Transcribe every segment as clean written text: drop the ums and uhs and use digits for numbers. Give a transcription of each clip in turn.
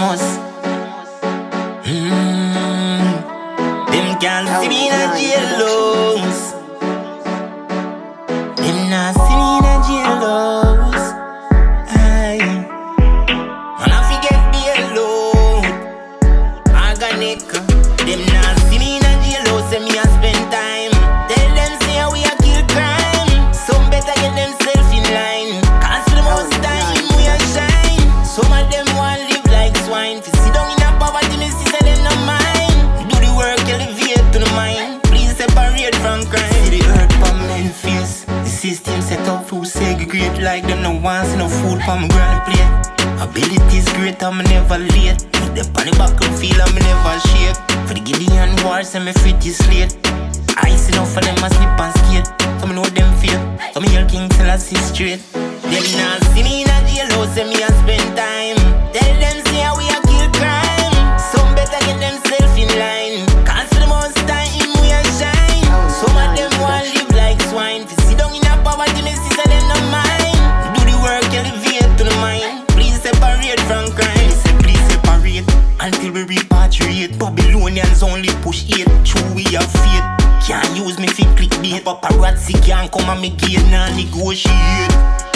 must. Them can't see me in a jailhouse. Them not see me in a jailhouse. Aye. Man, I forget the load. Organic. Them not see me in a jailhouse. Say me a spend time. Tell them say we a kill crime. Some better get themselves in line. Cause for the most time we a shine. Some of them want live like swine. Fi sit down in a poverty, me see say them no mind. Do the work, elevate to the mind. Please separate from crime. See the earth from Memphis. The system set up to segregate. Like them no want see no food from my granny plate. Abilities great, I'm never late. With the panic buckle feel, I'm never shake. For the Gideon wars, I'm a pretty slate. Ice enough for them a slip and skate. Some know them feel, some hear King till I see straight. Them not see me in a jailhouse, say me a spend time. Tell them say we a kill crime. Some better get themselves in line. Cause for the most time we a shine. Some of them want live like swine. Fi sit down in a poverty, me see say them no mind. Do the work, elevate to the mind. Please separate from crime. Please separate until we repatriate. Babylonians only push hate. True we have faith. Can't use me fi clickbait. Paparazzi can't come and me gate. Nah negotiate.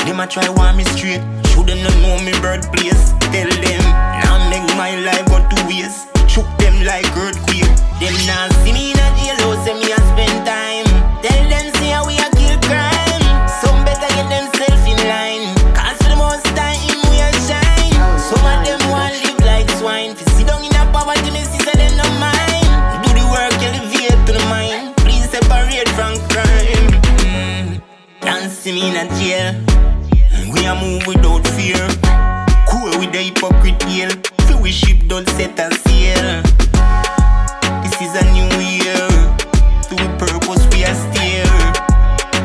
Them a try want me straight. Should them not know me birthplace. Tell them now make my life go to waste. Shook them like earthquake. Them not see me in a jailhouse, say me a spend time. Tell them say we a kill crime. Some better get themselves in line. Cause for the most time we a shine. Some of them want live like swine. Fi sit down in a poverty, me see say them no mind. Do the work, elevate to the mind. Please separate from crime. Can't see me in a jail. We a move without fear. Cool with the hypocrite yell. Feel we ship don't set a sail. This is a new year. To a purpose we a steer.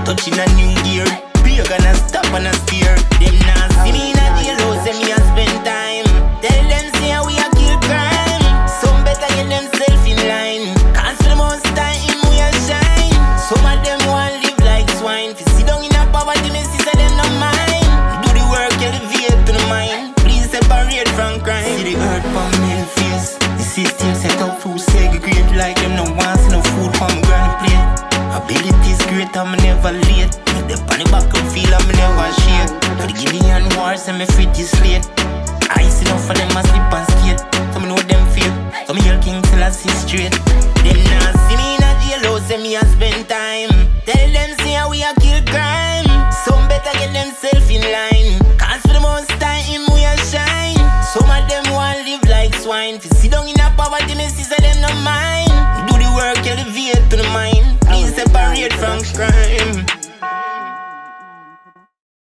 Touching a new gear. We are gonna stop and a steer. Them not see me in a jailhouse, say me a spend time. Tell them say we a kill crime. Some better get themselves in line. Cause for the most time we a shine. Some of them want live like swine. Fi sit down in a poverty, me see say them no mind. Do the work, elevate to the mind. Please separate from crime. See the earth from Memphis. The system set up to segregate. Like them no want see no food from my granny plate. Abilities great, I'm never late. With the panic buckle feel, I'm never shake. For the Gideon wars, I'm a pretty slate. Ice enough for them a slip and skate. Some know them feel, some hear King till I see straight. Them not see me in a jailhouse, say me a spend time. Tell them say we a kill crime. Some better get themselves in line. Cause for the most time we a shine. Some of them want live like swine. Fi sit down in a poverty, me see say them no mind. Do the work,